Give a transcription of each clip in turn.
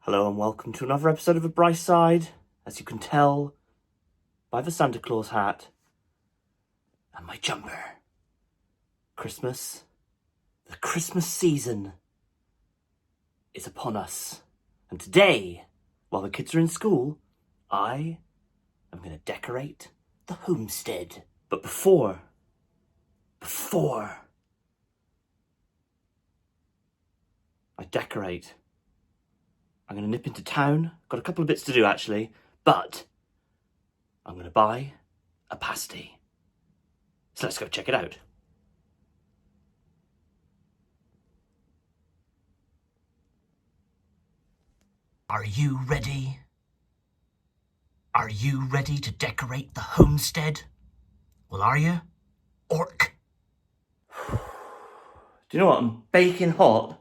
Hello and welcome to another episode of A Bright Side, as you can tell by the Santa Claus hat and my jumper. Christmas, the Christmas season is upon us. And today, while the kids are in school, I am going to decorate the homestead. But before I decorate, I'm going to nip into town. Got a couple of bits to do actually, but I'm going to buy a pasty. So let's go check it out. Are you ready? Are you ready to decorate the homestead? Well, are you? Orc. Do you know what? I'm baking hot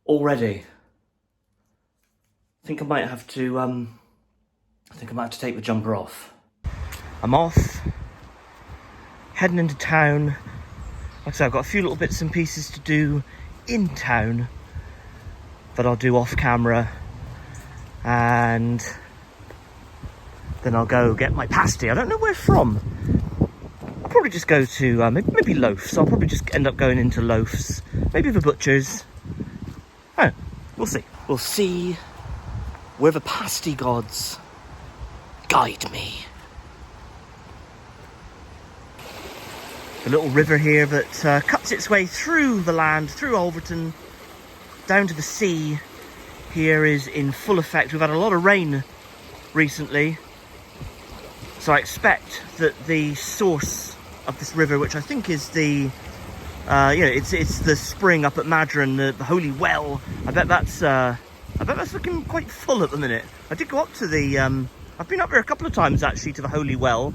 already. I think I might have to take the jumper off. I'm off, heading into town. Like I said, I've got a few little bits and pieces to do in town that I'll do off camera, and then I'll go get my pasty. I don't know where from. I'll probably just go to maybe Loafs. I'll probably just end up going into Loafs, maybe the butcher's. Oh, we'll see. We'll see where the pasty gods guide me. The little river here that cuts its way through the land, through Overton, down to the sea, here is in full effect. We've had a lot of rain recently, so I expect that the source of this river, which I think is the it's the spring up at Madron, the holy well. I bet that's looking quite full at the minute. I did go up to the I've been up there a couple of times actually, to the holy well.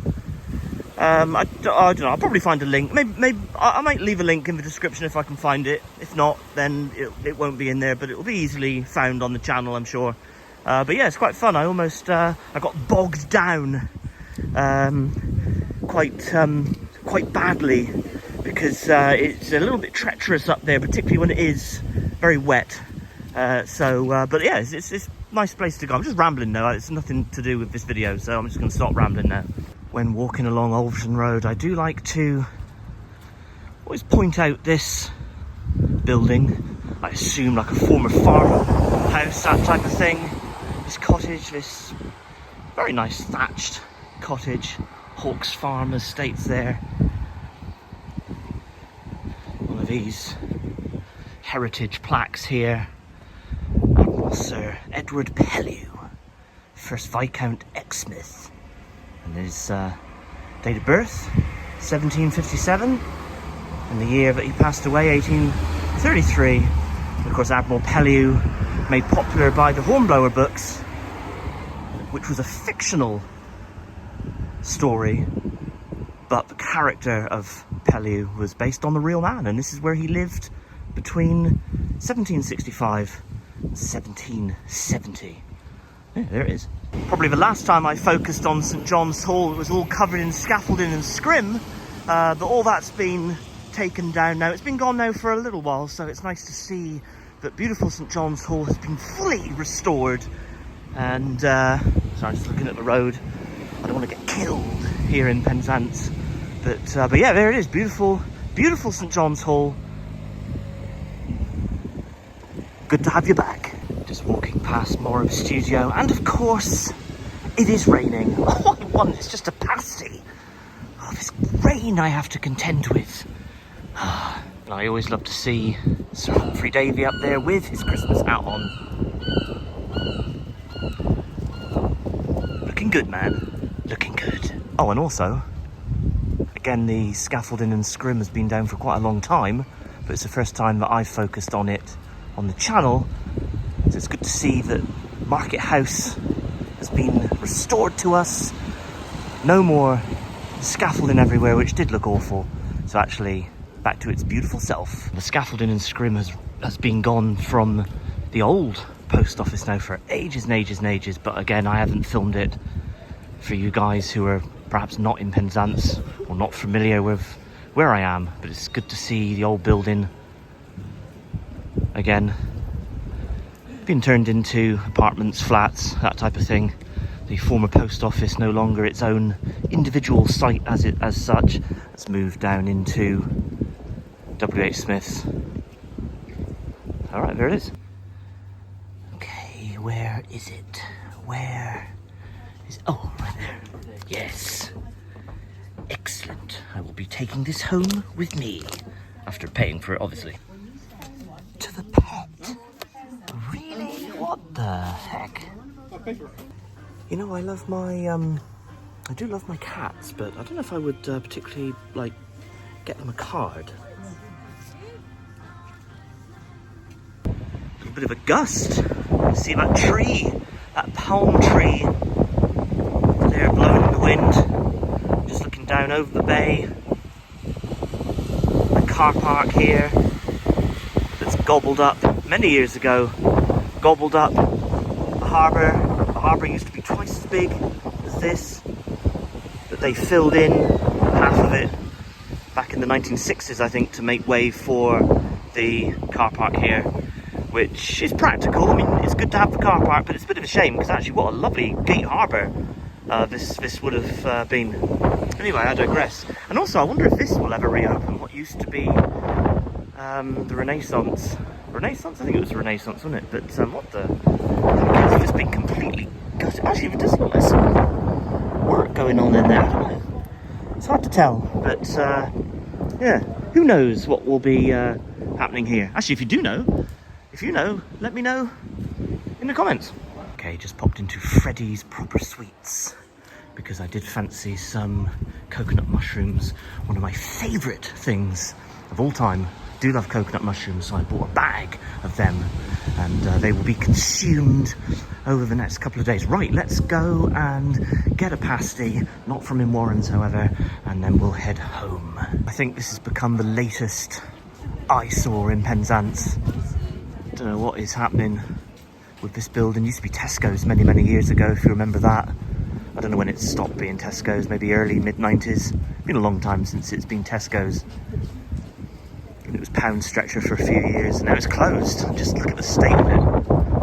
I don't know, I'll probably find a link. Maybe I might leave a link in the description if I can find it. If not, then it won't be in there, but it'll be easily found on the channel, I'm sure. But yeah, it's quite fun. I got bogged down quite badly, because it's a little bit treacherous up there, particularly when it is very wet. But yeah, it's a nice place to go. I'm just rambling now. It's nothing to do with this video, so I'm just going to stop rambling now. When walking along Overton Road, I do like to always point out this building. I assume like a former farmhouse, that type of thing. This cottage, this very nice thatched cottage. Hawks Farm estates there. One of these heritage plaques here. Admiral Sir Edward Pellew, 1st Viscount Xmas. And his date of birth, 1757, and the year that he passed away, 1833. And of course, Admiral Pellew, made popular by the Hornblower books, which was a fictional story, but the character of Pellew was based on the real man, and this is where he lived between 1765 and 1770. Yeah, there it is. Probably the last time I focused on St John's Hall, it was all covered in scaffolding and scrim, but all that's been taken down now. It's been gone now for a little while, so it's nice to see that beautiful St John's Hall has been fully restored. And sorry, I'm just looking at the road. I don't want to get killed here in Penzance, but yeah, there it is. Beautiful St John's Hall. Good to have you back. Just walking past Morrow's studio, and of course, it is raining. All I want is just a pasty. Oh, this rain I have to contend with. But I always love to see Sir Humphrey Davy up there with his Christmas hat on. Looking good, man. Looking good. Oh, and also, again, the scaffolding and scrim has been down for quite a long time, but it's the first time that I've focused on it on the channel. So it's good to see that Market House has been restored to us. No more scaffolding everywhere, which did look awful. So actually, back to its beautiful self. The scaffolding and scrim has been gone from the old post office now for ages and ages and ages. But again, I haven't filmed it for you guys who are perhaps not in Penzance or not familiar with where I am. But it's good to see the old building again. been turned into apartments, flats, that type of thing. The former post office, no longer its own individual site as such. It's moved down into W.H. Smith's. All right, there it is. Okay, where is it? Where is it? Oh, right there. Yes. Excellent. I will be taking this home with me after paying for it, obviously. To the pet. Really? What the heck? You know, I love my, I do love my cats, but I don't know if I would particularly, like, get them a card. A little bit of a gust. See that tree? That palm tree. There, blowing in the wind. Just looking down over the bay. The car park here. That's gobbled up many years ago. Gobbled up the harbour. The harbour used to be twice as big as this, but they filled in half of it back in the 1960s, I think, to make way for the car park here, which is practical. I mean, it's good to have the car park, but it's a bit of a shame because actually what a lovely gate harbour this would have been. Anyway, I digress. And also, I wonder if this will ever reopen what used to be the Renaissance. Renaissance? I think it was Renaissance, wasn't it? But what the... It's just been completely gutted. Actually, it does look like some work going on in there. I don't know. It's hard to tell, but yeah, who knows what will be happening here. Actually, if you know, let me know in the comments. Okay, just popped into Freddy's Proper Sweets because I did fancy some coconut mushrooms, one of my favourite things of all time. Do love coconut mushrooms, so I bought a bag of them, and they will be consumed over the next couple of days. Right, let's go and get a pasty, not from in Warren's, however, and then we'll head home. I think this has become the latest eyesore in Penzance. Don't know what is happening with this building. It used to be Tesco's many years ago, if you remember that. I don't know when it stopped being Tesco's, maybe early mid-90s. Been a long time since it's been Tesco's. It was Pound Stretcher for a few years, and now it's closed. Just look at the state of it.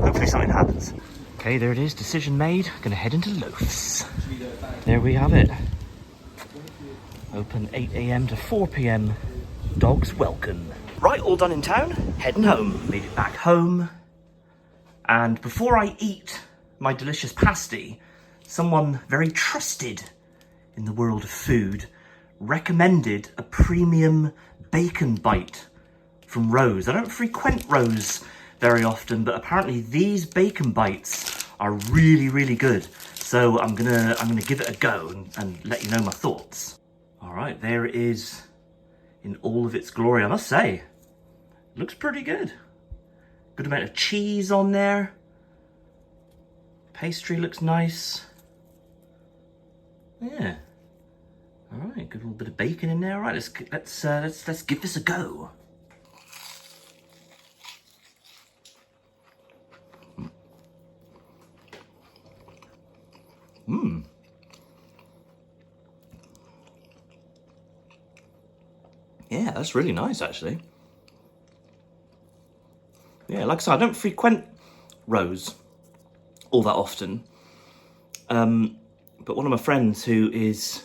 Hopefully something happens. Okay, there it is. Decision made. Gonna head into Loafs. There we have it. Open 8 AM to 4 PM. Dogs welcome. Right, all done in town. Heading home. Made it back home. And before I eat my delicious pasty, someone very trusted in the world of food recommended a premium bacon bite from Rose. I don't frequent Rose very often, but apparently these bacon bites are really good. So I'm gonna give it a go and let you know my thoughts. All right, there it is in all of its glory. I must say, looks pretty good. Good amount of cheese on there. Pastry looks nice. Yeah. All right, good little bit of bacon in there. All right, let's give this a go. Mmm. Yeah, that's really nice, actually. Yeah, like I said, I don't frequent Rose all that often. But one of my friends who is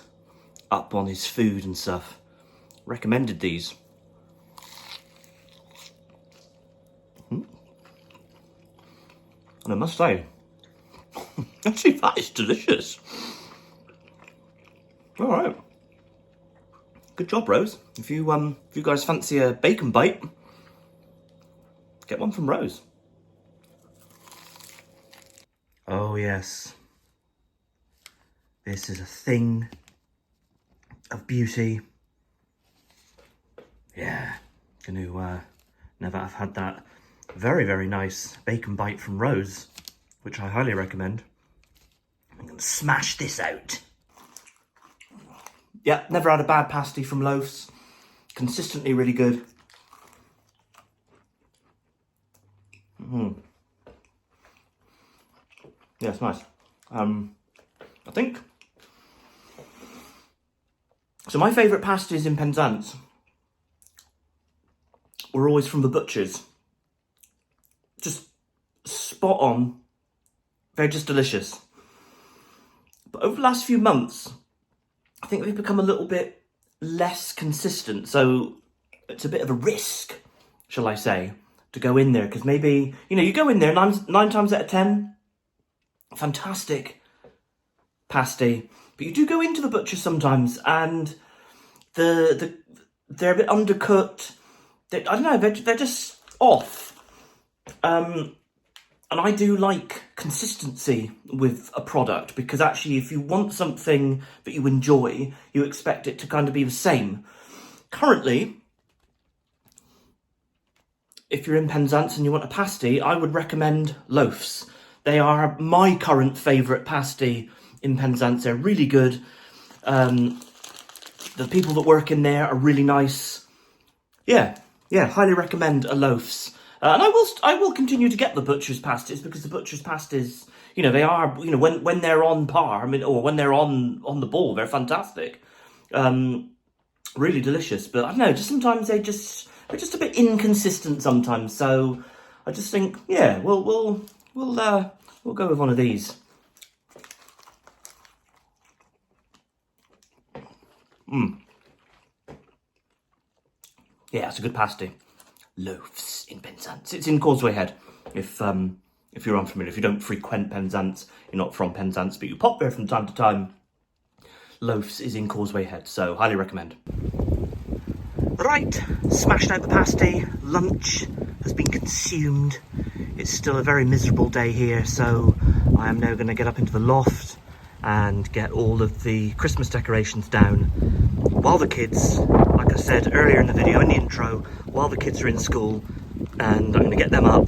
up on his food and stuff recommended these. And I must say, actually that is delicious. All right. Good job, Rose. If you guys fancy a bacon bite, get one from Rose. Oh yes. This is a thing of beauty. Yeah, gonna never have had that very nice bacon bite from Rose, which I highly recommend. I'm gonna smash this out. Yeah, never had a bad pasty from Loafs. Consistently really good. Yeah, it's nice. I think. So my favourite pasties in Penzance were always from the butchers. Just spot on. They're just delicious. But over the last few months, I think they've become a little bit less consistent. So it's a bit of a risk, shall I say, to go in there. Because maybe, you know, you go in there nine times out of 10, fantastic pasty. But you do go into the butcher sometimes and they're a bit undercooked. I don't know, they're just off. And I do like consistency with a product, because actually if you want something that you enjoy, you expect it to kind of be the same. Currently, if you're in Penzance and you want a pasty, I would recommend Loafs. They are my current favourite pasty in Penzance. They're really good. The people that work in there are really nice. Yeah, highly recommend a Loafs. And I will continue to get the butcher's pasties, because the butcher's pasties, you know, they are, you know, when they're on par, I mean, or when they're on the ball, they're fantastic. Really delicious. But I don't know, just sometimes they're just a bit inconsistent sometimes. So I just think, yeah, we'll go with one of these. Yeah, it's a good pasty. Loafs in Penzance. It's in Causeway Head. If you're unfamiliar, if you don't frequent Penzance, you're not from Penzance, but you pop there from time to time. Loafs is in Causeway Head, so highly recommend. Right, smashed out the pasty. Lunch has been consumed. It's still a very miserable day here, so I am now going to get up into the loft and get all of the Christmas decorations down while the kids, like I said earlier in the video, in the intro, while the kids are in school, and I'm going to get them up,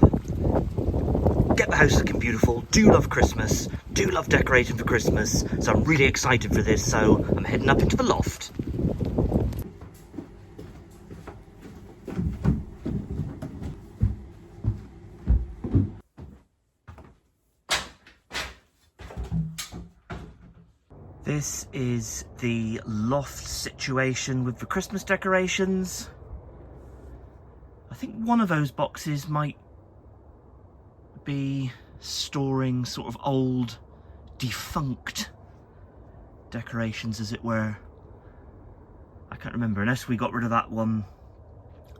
get the house looking beautiful. Do love Christmas, do love decorating for Christmas, so I'm really excited for this, so I'm heading up into the loft. This is the loft situation with the Christmas decorations. I think one of those boxes might be storing sort of old, defunct decorations, as it were. I can't remember, unless we got rid of that one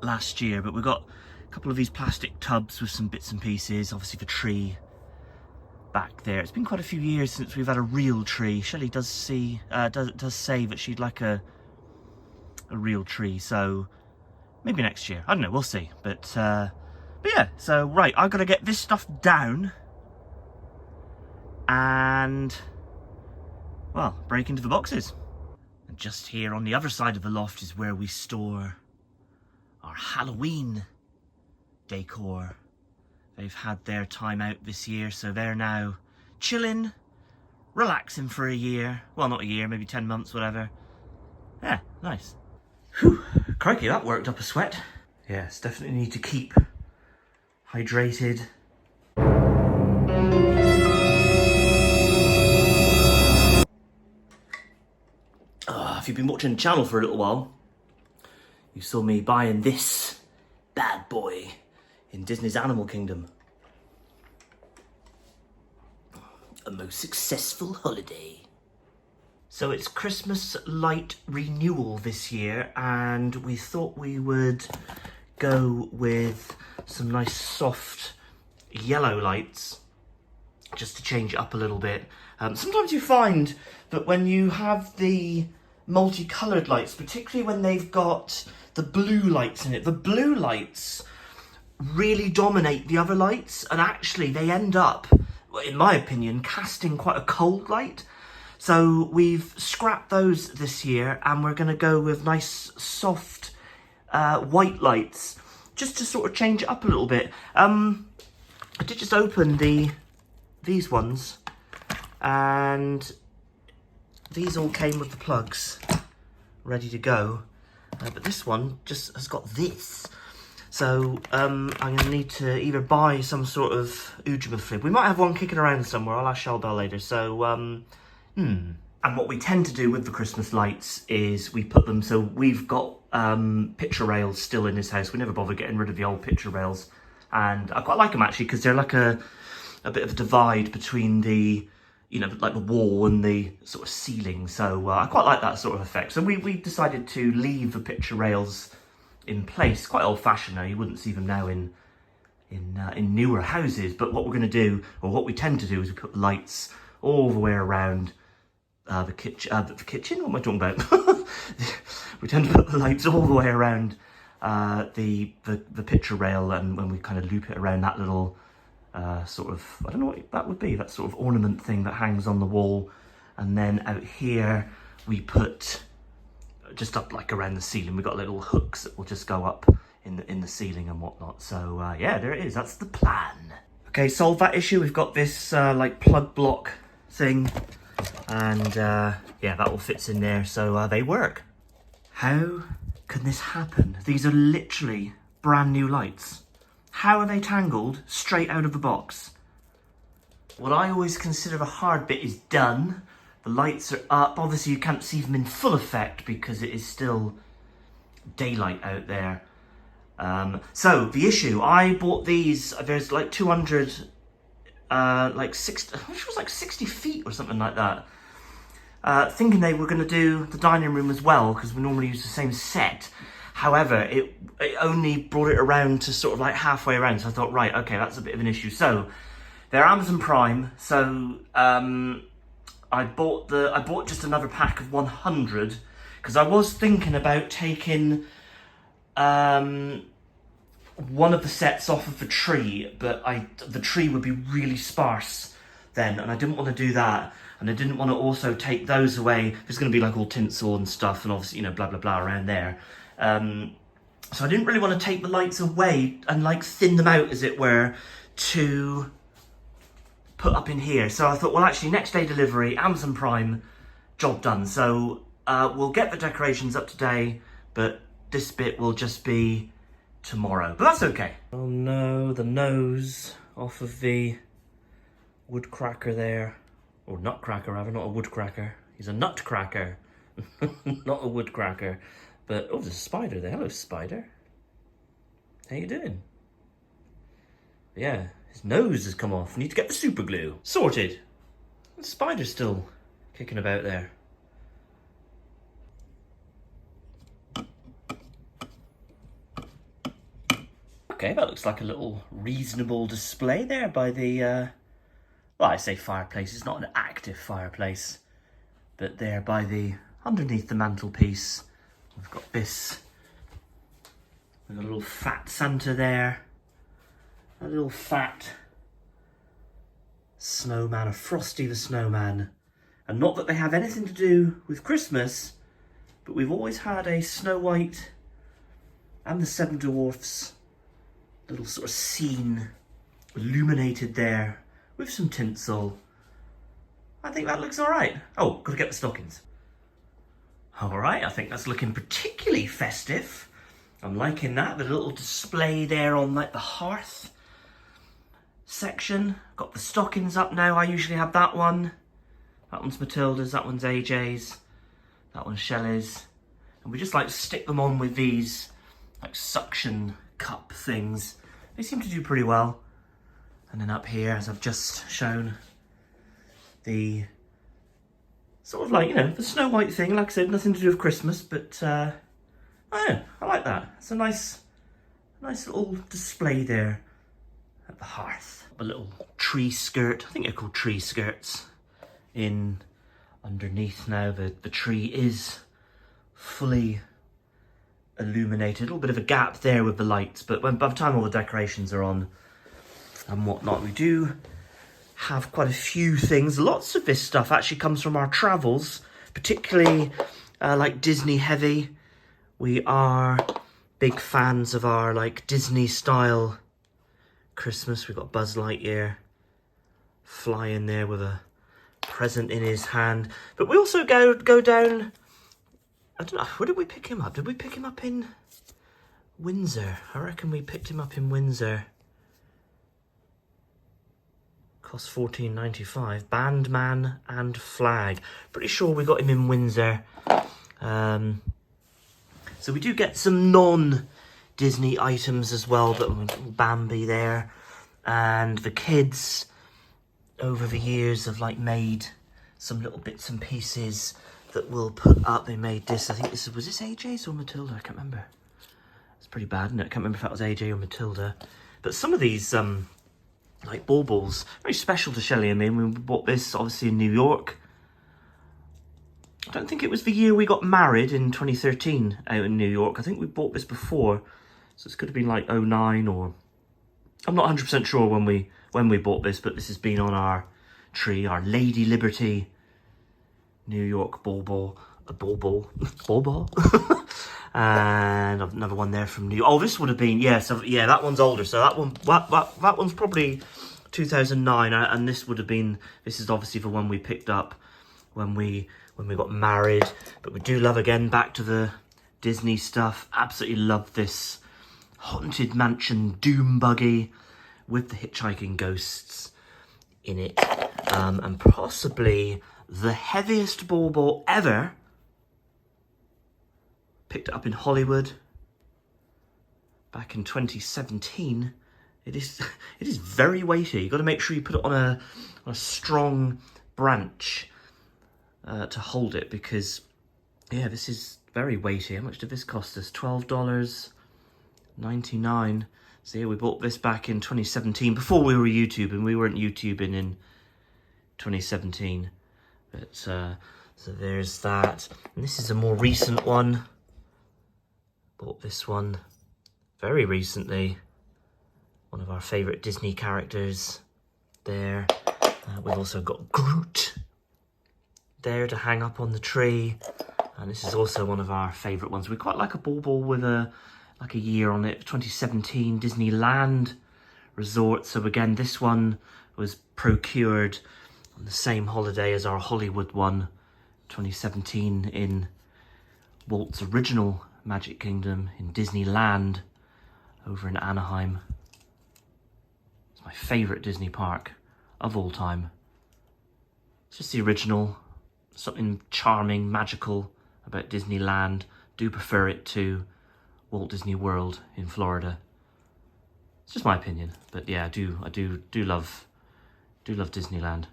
last year, but we've got a couple of these plastic tubs with some bits and pieces, obviously the tree back there. It's been quite a few years since we've had a real tree. Shelley does say that she'd like a real tree, so maybe next year. I don't know, we'll see. But yeah, so right, I've got to get this stuff down and, well, break into the boxes. And just here on the other side of the loft is where we store our Halloween decor. They've had their time out this year, so they're now chilling, relaxing for a year. Well, not a year, maybe 10 months, whatever. Yeah, nice. Whew, crikey, that worked up a sweat. Yes, definitely need to keep hydrated. If you've been watching the channel for a little while, you saw me buying this bad boy in Disney's Animal Kingdom. A most successful holiday. So it's Christmas light renewal this year, and we thought we would go with some nice soft yellow lights just to change it up a little bit. Sometimes you find that when you have the multicoloured lights, particularly when they've got the blue lights in it, the blue lights really dominate the other lights, and actually they end up, in my opinion, casting quite a cold light. So we've scrapped those this year, and we're going to go with nice soft white lights just to sort of change it up a little bit. I did just open these ones, and these all came with the plugs ready to go, but this one just has got this. So I'm going to need to either buy some sort of Ujima flip. We might have one kicking around somewhere. I'll ask Shelbell later. So, And what we tend to do with the Christmas lights is we put them, so we've got picture rails still in this house. We never bother getting rid of the old picture rails. And I quite like them actually, because they're like a bit of a divide between the, you know, like the wall and the sort of ceiling. So I quite like that sort of effect. So we decided to leave the picture rails in place. Quite old-fashioned now. You wouldn't see them now in newer houses. But what we're going to do, or what we tend to do, is we put lights all the way around the kitchen. The kitchen? What am I talking about? We tend to put the lights all the way around the picture rail, and when we kind of loop it around that little sort of, I don't know what that would be, that sort of ornament thing that hangs on the wall. And then out here we put just up like around the ceiling, we've got little hooks that will just go up in the ceiling and whatnot. So yeah, there it is, that's the plan. Okay, solve that issue. We've got this like plug block thing, and yeah, that all fits in there, so they work. How can this happen? These are literally brand new lights. How are they tangled straight out of the box? What I always consider the hard bit is done. The lights are up. Obviously you can't see them in full effect because it is still daylight out there. So the issue, I bought these, there's like 200, like 60, which was like 60 feet or something like that. Thinking they were going to do the dining room as well, because we normally use the same set. However, it only brought it around to sort of like halfway around. So I thought, right, okay, that's a bit of an issue. So they're Amazon Prime. So I bought just another pack of 100, because I was thinking about taking one of the sets off of the tree, but the tree would be really sparse then, and I didn't want to do that. And I didn't want to also take those away. There's going to be like all tinsel and stuff, and obviously, you know, blah, blah, blah around there. So I didn't really want to take the lights away and like thin them out, as it were, to put up in here. So I thought, well, actually, next day delivery, Amazon Prime, job done. So we'll get the decorations up today, but this bit will just be tomorrow. But that's okay. Oh no, the nose off of the wood cracker there. Or nutcracker, rather, not a woodcracker. He's a nutcracker, not a woodcracker. But, oh, there's a spider there. Hello, spider. How you doing? Yeah, his nose has come off. Need to get the super glue. Sorted. The spider's still kicking about there. Okay, that looks like a little reasonable display there by the... well, I say fireplace, it's not an active fireplace, but there by the, underneath the mantelpiece, we've got this, we've got a little fat Santa there, a little fat snowman, a Frosty the Snowman, and not that they have anything to do with Christmas, but we've always had a Snow White and the Seven Dwarfs little sort of scene illuminated there, with some tinsel. I think that looks all right. Oh, gotta get the stockings. All right, I think that's looking particularly festive. I'm liking that, the little display there on like the hearth section. Got the stockings up now. I usually have that one. That one's Matilda's, that one's AJ's, that one's Shelley's. And we just like stick them on with these like suction cup things. They seem to do pretty well. And then up here, as I've just shown, the sort of like, you know, the Snow White thing. Like I said, nothing to do with Christmas, but I don't know, I like that. It's a nice little display there at the hearth. A little tree skirt, I think they're called tree skirts, in underneath now. The tree is fully illuminated. A little bit of a gap there with the lights, but by the time all the decorations are on and whatnot, we do have quite a few things. Lots of this stuff actually comes from our travels, particularly like Disney heavy. We are big fans of our like Disney style Christmas. We've got Buzz Lightyear flying there with a present in his hand. But we also go down, I don't know, where did we pick him up? Did we pick him up in Windsor? I reckon we picked him up in Windsor. Cost $14.95. Bandman and flag. Pretty sure we got him in Windsor. So we do get some non-Disney items as well. But Bambi there, and the kids over the years have like made some little bits and pieces that we'll put up. They made this, I think this was this AJ's or Matilda? I can't remember. It's pretty bad, isn't it? I can't remember if that was AJ or Matilda. But some of these like baubles, very special to Shelley and me. We bought this obviously in New York. I don't think it was the year we got married in 2013 out in New York. I think we bought this before. So it's could have been like 09 or... I'm not 100% sure when we bought this, but this has been on our tree, our Lady Liberty New York bauble. A bauble? Bauble? And another one there from New York. Oh, this would have been... Yeah, so, yeah, that one's older. So that one's probably 2009. And this would have been... This is obviously the one we picked up when we got married. But we do love, again, back to the Disney stuff. Absolutely love this Haunted Mansion Doom buggy with the hitchhiking ghosts in it. And possibly the heaviest bauble ever. Picked it up in Hollywood back in 2017. It is very weighty. You've got to make sure you put it on a strong branch to hold it, because yeah, this is very weighty. How much did this cost us? $12.99. So yeah, we bought this back in 2017 before we were YouTubing. We weren't YouTubing in 2017, but so there's that. And this is a more recent one. Bought this one very recently. One of our favourite Disney characters there. We've also got Groot there to hang up on the tree. And this is also one of our favourite ones. We quite like a bauble with a year on it. 2017 Disneyland Resort. So again, this one was procured on the same holiday as our Hollywood one. 2017 in Walt's original Magic Kingdom in Disneyland over in Anaheim. It's my favourite Disney park of all time. It's just the original. Something charming, magical about Disneyland. Do prefer it to Walt Disney World in Florida. It's just my opinion, but yeah, I do love Disneyland.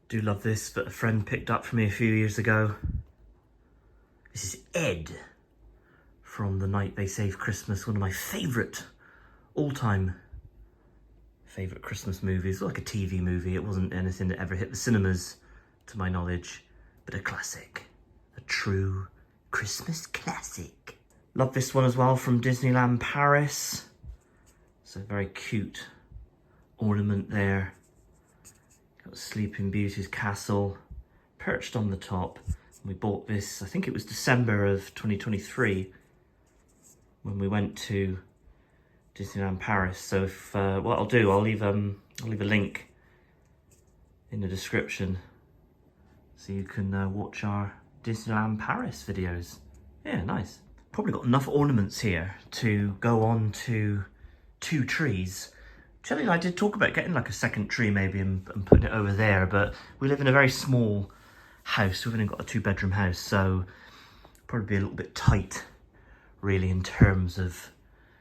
Do love this that a friend picked up for me a few years ago. This is Ed from The Night They Saved Christmas, one of my favourite, all-time favourite Christmas movies. Like a TV movie. It wasn't anything that ever hit the cinemas, to my knowledge, but a classic. A true Christmas classic. Love this one as well from Disneyland Paris. It's a very cute ornament there. Got Sleeping Beauty's castle perched on the top. We bought this, I think it was December of 2023 when we went to Disneyland Paris. So if what I'll do, I'll leave a link in the description so you can watch our Disneyland Paris videos. Yeah, nice. Probably got enough ornaments here to go on to 2 trees. Shelley and I did talk about getting like a second tree maybe and putting it over there, but we live in a very small house. We've only got a 2-bedroom house, so probably be a little bit tight really in terms of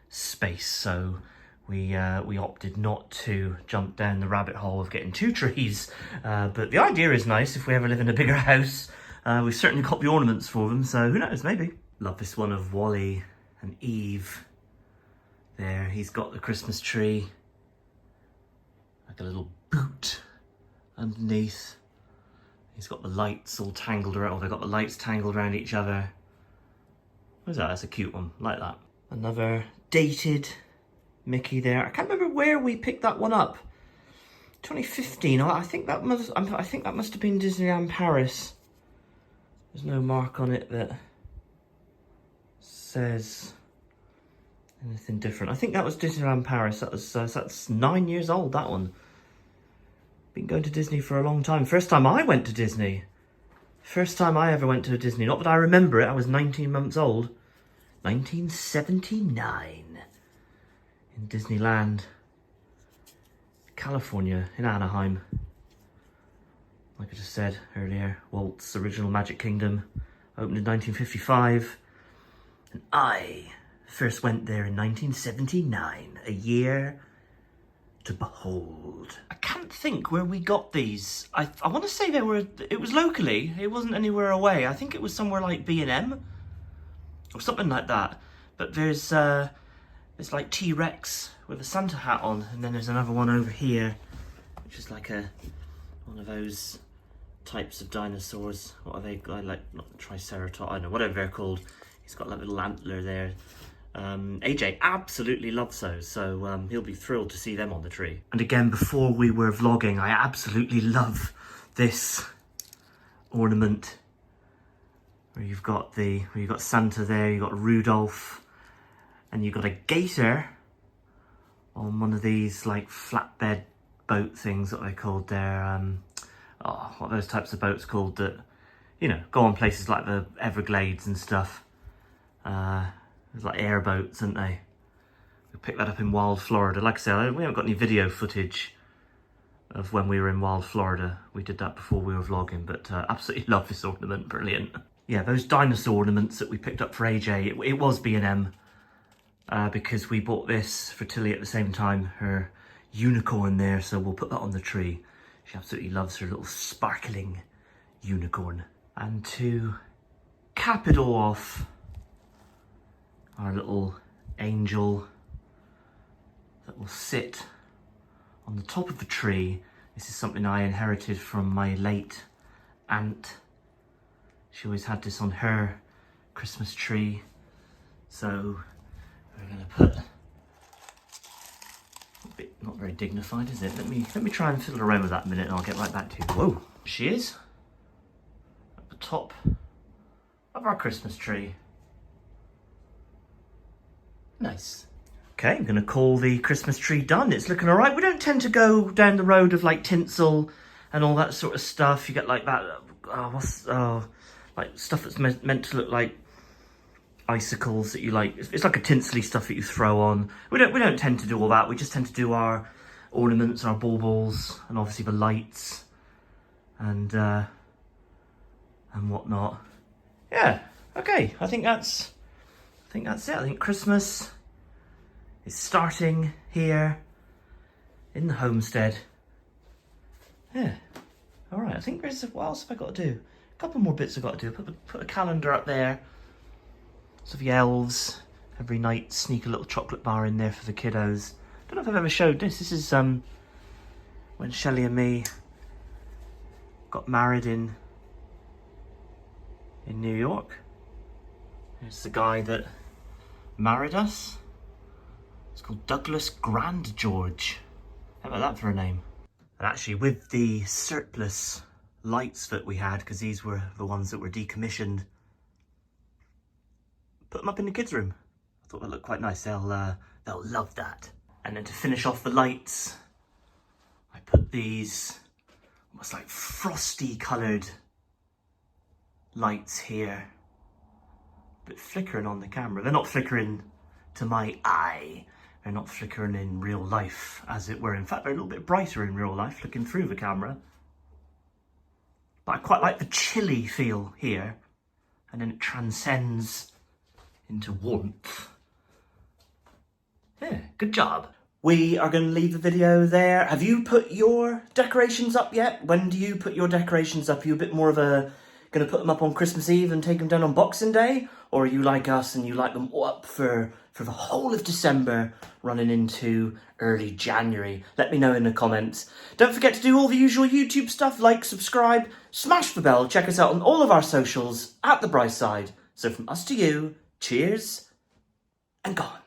space. So we opted not to jump down the rabbit hole of getting 2 trees, but the idea is nice. If we ever live in a bigger house, we've certainly got the ornaments for them, so who knows, maybe. Love this one of Wally and Eve there. He's got the Christmas tree, like a little boot underneath. He's got the lights all tangled around, or they've got the lights tangled around each other. What is that? That's a cute one, like that. Another dated Mickey there. I can't remember where we picked that one up. 2015. I think that must have been Disneyland Paris. There's no mark on it that says anything different. I think that was Disneyland Paris. That was that's 9 years old. That one. Been going to Disney for a long time. First time I went to Disney. First time I ever went to a Disney. Not that I remember it. I was 19 months old. 1979. In Disneyland. California. In Anaheim. Like I just said earlier. Walt's original Magic Kingdom. Opened in 1955. And I first went there in 1979. A year to behold. I can't think where we got these. I want to say it was locally. It wasn't anywhere away. I think it was somewhere like B&M or something like that. But there's like T-Rex with a Santa hat on, and then there's another one over here, which is like one of those types of dinosaurs. What are they? Like not Triceratops. I don't know, whatever they're called. He's got like a little antler there. AJ absolutely loves those, so he'll be thrilled to see them on the tree. And again, before we were vlogging, I absolutely love this ornament where you've got Santa there, you've got Rudolph, and you've got a gator on one of these like flatbed boat things that they called there. What are those types of boats called that, you know, go on places like the Everglades and stuff. There's like airboats, aren't they? We picked that up in Wild Florida. Like I said, we haven't got any video footage of when we were in Wild Florida. We did that before we were vlogging, but absolutely love this ornament, brilliant. Yeah, those dinosaur ornaments that we picked up for AJ, it was B&M, because we bought this for Tilly at the same time, her unicorn there, so we'll put that on the tree. She absolutely loves her little sparkling unicorn. And to cap it all off, our little angel that will sit on the top of the tree. This is something I inherited from my late aunt. She always had this on her Christmas tree. So we're gonna put, a bit, not very dignified, is it? Let me try and fiddle around with that a minute and I'll get right back to you. Whoa, she is at the top of our Christmas tree. Nice. Okay, I'm going to call the Christmas tree done. It's looking all right. We don't tend to go down the road of like tinsel and all that sort of stuff. You get like that, like stuff that's meant to look like icicles that you like. It's like a tinsely stuff that you throw on. We don't tend to do all that. We just tend to do our ornaments, our baubles, and obviously the lights and whatnot. Yeah. Okay. I think that's it. I think Christmas is starting here in the homestead. Yeah. All right. I think what else have I got to do? A couple more bits I've got to do. Put a calendar up there. So the elves every night sneak a little chocolate bar in there for the kiddos. Don't know if I've ever showed this. This is when Shelley and me got married in New York. Here's the guy that married us. It's called Douglas Grand George. How about that for a name? And actually with the surplus lights that we had, because these were the ones that were decommissioned, put them up in the kids' room. I thought that looked quite nice. They'll love that. And then to finish off the lights, I put these almost like frosty coloured lights here. Bit flickering on the camera. They're not flickering to my eye. They're not flickering in real life, as it were. In fact, they're a little bit brighter in real life, looking through the camera. But I quite like the chilly feel here. And then it transcends into warmth. Yeah, good job. We are going to leave the video there. Have you put your decorations up yet? When do you put your decorations up? Are you a bit more of a going to put them up on Christmas Eve and take them down on Boxing Day? Or are you like us and you like them up for the whole of December running into early January? Let me know in the comments. Don't forget to do all the usual YouTube stuff, like, subscribe, smash the bell, check us out on all of our socials at The Bright Side. So from us to you, cheers and gone.